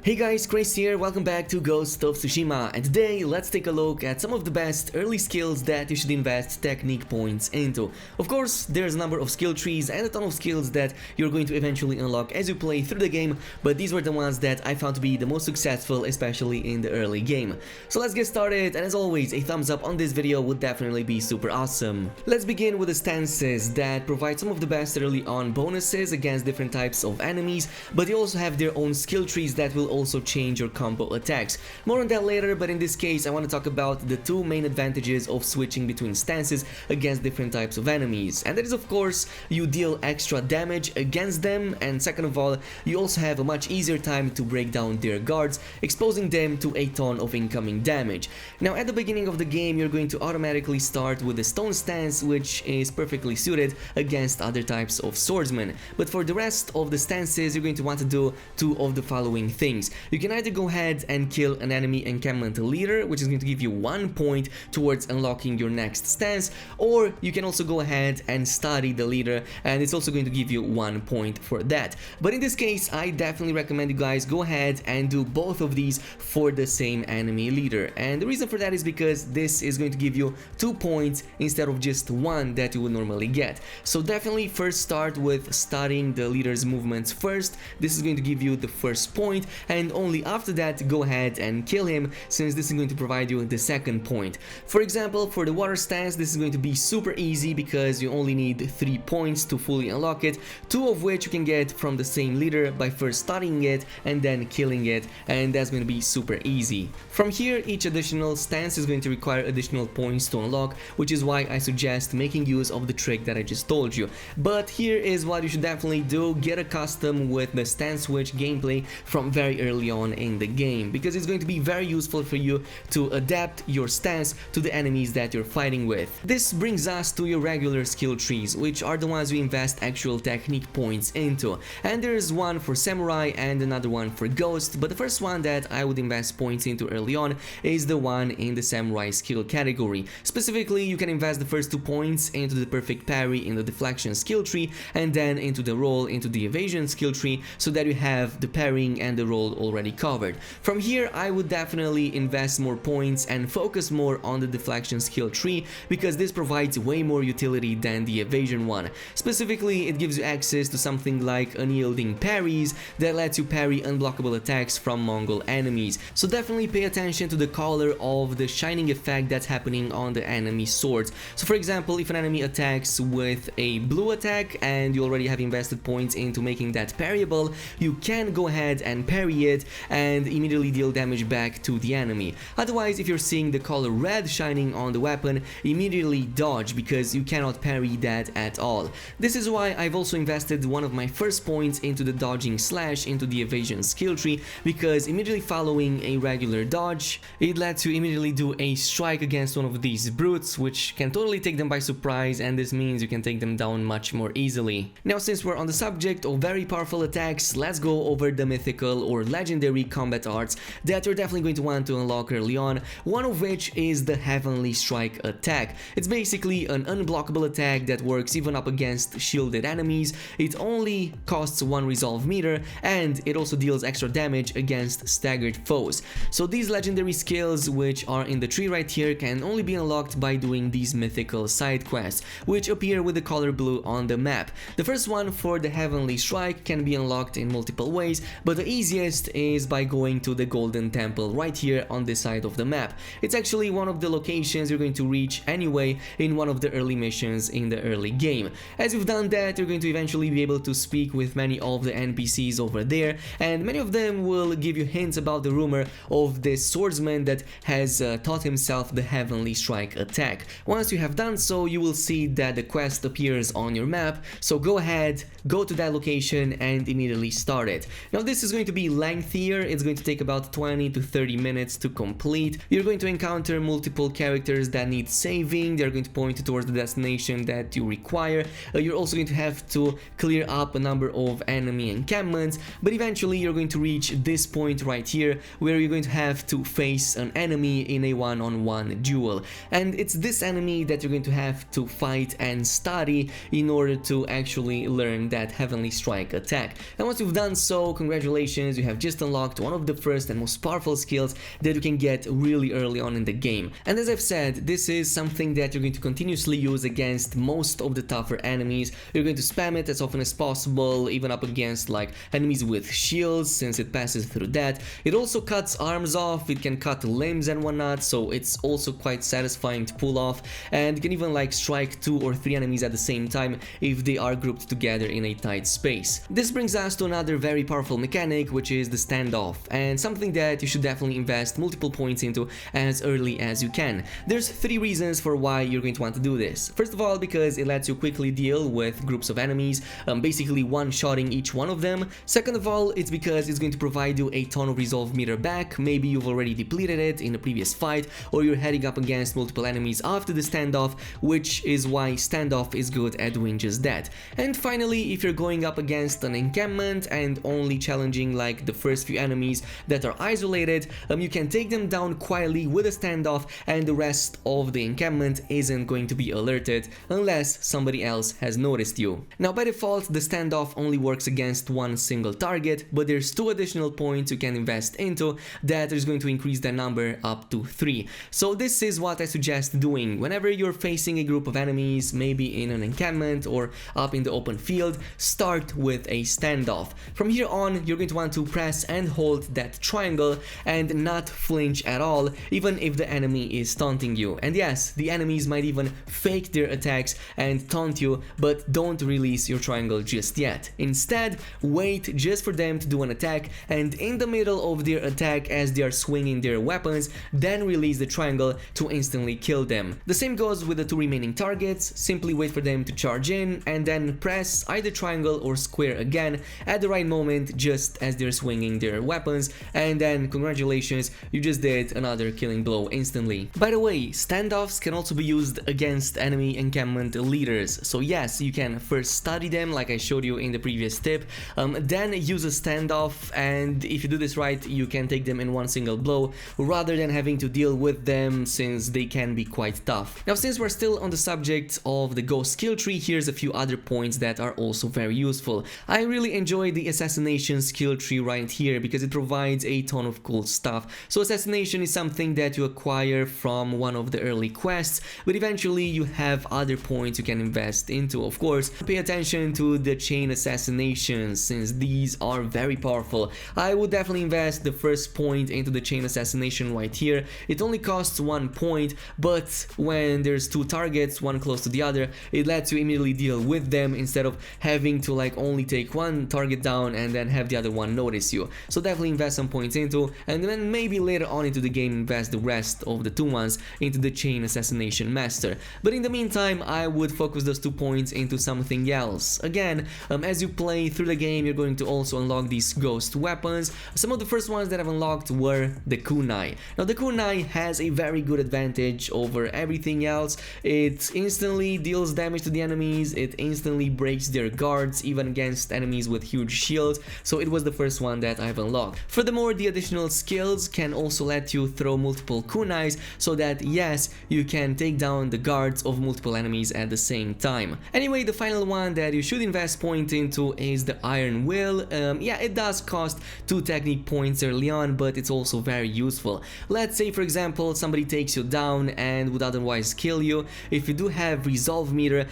Hey guys, Chris here, welcome back to Ghost of Tsushima, and today let's take a look at some of the best early skills that you should invest technique points into. Of course, there's a number of skill trees and a ton of skills that you're going to eventually unlock as you play through the game, but these were the ones that I found to be the most successful, especially in the early game. So let's get started, and as always, a thumbs up on this video would definitely be super awesome. Let's begin with the stances that provide some of the best early on bonuses against different types of enemies, but they also have their own skill trees that will also change your combo attacks. More on that later, but in this case I want to talk about the two main advantages of switching between stances against different types of enemies, and that is, of course, you deal extra damage against them, and second of all, you also have a much easier time to break down their guards, exposing them to a ton of incoming damage. Now at the beginning of the game you're going to automatically start with the stone stance, which is perfectly suited against other types of swordsmen, but for the rest of the stances you're going to want to do two of the following things. You can either go ahead and kill an enemy encampment leader, which is going to give you 1 point towards unlocking your next stance, or you can also go ahead and study the leader, and it's also going to give you 1 point for that. But in this case I definitely recommend you guys go ahead and do both of these for the same enemy leader, and the reason for that is because this is going to give you 2 points instead of just 1 that you would normally get. So definitely first start with studying the leader's movements first. This is going to give you the first point, and only after that go ahead and kill him, since this is going to provide you the second point. For example, for the water stance this is going to be super easy because you only need 3 points to fully unlock it, 2 of which you can get from the same leader by first studying it and then killing it, and that's going to be super easy. From here each additional stance is going to require additional points to unlock, which is why I suggest making use of the trick that I just told you. But here is what you should definitely do: get accustomed with the stance switch gameplay from very early on in the game, because it's going to be very useful for you to adapt your stance to the enemies that you're fighting with. This brings us to your regular skill trees, which are the ones you invest actual technique points into, and there's one for samurai and another one for ghost, but the first one that I would invest points into early on is the one in the samurai skill category. Specifically, you can invest the first 2 points into the perfect parry in the deflection skill tree, and then into the roll into the evasion skill tree, so that you have the parrying and the roll already covered. From here I would definitely invest more points and focus more on the deflection skill tree, because this provides way more utility than the evasion one. Specifically, it gives you access to something like unyielding parries that lets you parry unblockable attacks from Mongol enemies. So definitely pay attention to the color of the shining effect that's happening on the enemy swords. So for example, if an enemy attacks with a blue attack and you already have invested points into making that parryable, you can go ahead and parry it and immediately deal damage back to the enemy. Otherwise, if you're seeing the color red shining on the weapon, immediately dodge, because you cannot parry that at all. This is why I've also invested one of my first points into the dodging slash into the evasion skill tree, because immediately following a regular dodge, it lets you immediately do a strike against one of these brutes, which can totally take them by surprise, and this means you can take them down much more easily. Now, since we're on the subject of very powerful attacks, let's go over the mythical or legendary combat arts that you're definitely going to want to unlock early on, one of which is the Heavenly Strike attack. It's basically an unblockable attack that works even up against shielded enemies. It only costs 1 resolve meter, and it also deals extra damage against staggered foes. So these legendary skills, which are in the tree right here, can only be unlocked by doing these mythical side quests, which appear with the color blue on the map. The first one, for the Heavenly Strike, can be unlocked in multiple ways, but the easiest is by going to the Golden Temple right here on this side of the map. It's actually one of the locations you're going to reach anyway in one of the early missions in the early game. As you've done that, you're going to eventually be able to speak with many of the NPCs over there, and many of them will give you hints about the rumor of this swordsman that has taught himself the Heavenly Strike attack. Once you have done so, you will see that the quest appears on your map, so go ahead, go to that location and immediately start it. Now this is going to be lengthier, it's going to take about 20 to 30 minutes to complete. You're going to encounter multiple characters that need saving, they're going to point towards the destination that you require. You're also going to have to clear up a number of enemy encampments, but eventually you're going to reach this point right here where you're going to have to face an enemy in a one-on-one duel, and it's this enemy that you're going to have to fight and study in order to actually learn that Heavenly Strike attack. And once you've done so, congratulations, you have just unlocked one of the first and most powerful skills that you can get really early on in the game. And as I've said, this is something that you're going to continuously use against most of the tougher enemies. You're going to spam it as often as possible, even up against like enemies with shields, since it passes through that. It also cuts arms off, it can cut limbs and whatnot, so it's also quite satisfying to pull off, and you can even like strike 2 or 3 enemies at the same time if they are grouped together in a tight space. This brings us to another very powerful mechanic, which is the standoff, and something that you should definitely invest multiple points into as early as you can. There's 3 reasons for why you're going to want to do this. First of all, because it lets you quickly deal with groups of enemies, basically one-shotting each one of them. Second of all, it's because it's going to provide you a ton of resolve meter back. Maybe you've already depleted it in a previous fight, or you're heading up against multiple enemies after the standoff, which is why standoff is good at doing just that. And finally, if you're going up against an encampment and only challenging like the first few enemies that are isolated, you can take them down quietly with a standoff, and the rest of the encampment isn't going to be alerted unless somebody else has noticed you. Now by default, the standoff only works against one single target, but there's 2 additional points you can invest into that is going to increase that number up to 3. So this is what I suggest doing whenever you're facing a group of enemies, maybe in an encampment or up in the open field. Start with a standoff. From here on, you're going to want to press and hold that triangle and not flinch at all, even if the enemy is taunting you. And yes, the enemies might even fake their attacks and taunt you, but don't release your triangle just yet. Instead, wait just for them to do an attack, and in the middle of their attack as they are swinging their weapons, then release the triangle to instantly kill them. The same goes with the 2 remaining targets. Simply wait for them to charge in and then press either triangle or square again at the right moment, just as they're swinging their weapons, and then congratulations, you just did another killing blow instantly. By the way, standoffs can also be used against enemy encampment leaders. So yes, you can first study them like I showed you in the previous tip, then use a standoff, and if you do this right, you can take them in one single blow rather than having to deal with them, since they can be quite tough. Now since we're still on the subject of the ghost skill tree, here's a few other points that are also very useful. I really enjoy the assassination skill tree right here because it provides a ton of cool stuff. So assassination is something that you acquire from one of the early quests, but eventually you have other points you can invest into. Of course, pay attention to the chain assassinations, since these are very powerful. I would definitely invest the first point into the chain assassination right here. It only costs 1 point, but when there's 2 targets, one close to the other, it lets you immediately deal with them instead of having to like only take one target down and then have the other one notice you. So definitely invest some points into, and then maybe later on into the game invest the rest of the 2 ones into the chain assassination master. But in the meantime, I would focus those 2 points into something else. Again, as you play through the game, you're going to also unlock these ghost weapons. Some of the first ones that I've unlocked were the Kunai. Now the Kunai has a very good advantage over everything else. It instantly deals damage to the enemies, it instantly breaks their guards even against enemies with huge shields, so it was the first one that I've unlocked. Furthermore, the additional skills can also let you throw multiple kunais, so that yes, you can take down the guards of multiple enemies at the same time. Anyway, the final one that you should invest point into is the Iron Will. Yeah, it does cost 2 technique points early on, but it's also very useful. Let's say for example somebody takes you down and would otherwise kill you. If you do have resolve meter,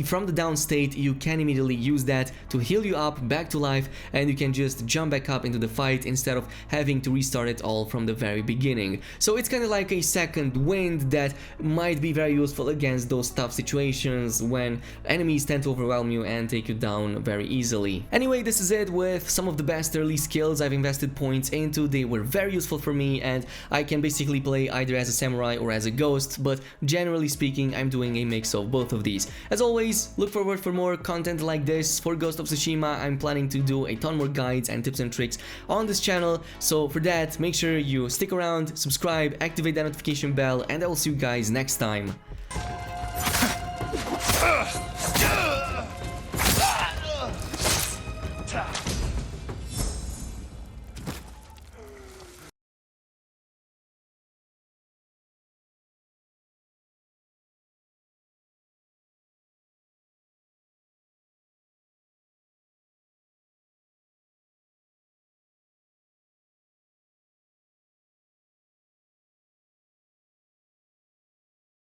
from the down state you can immediately use that to heal you up back to life, and you can just jump back up into the fight instead of having to restart it all from the very beginning. So it's kind of like a second wind that might be very useful against those tough situations when enemies tend to overwhelm you and take you down very easily. Anyway, this is it with some of the best early skills I've invested points into. They were very useful for me, and I can basically play either as a samurai or as a ghost, but generally speaking I'm doing a mix of both of these. As always, look forward for more content like this. For Ghost of Tsushima, I'm planning to do a ton more guides and tips and tricks on this channel, so for that make sure you stick around, subscribe, activate that notification bell, and I will see you guys next time.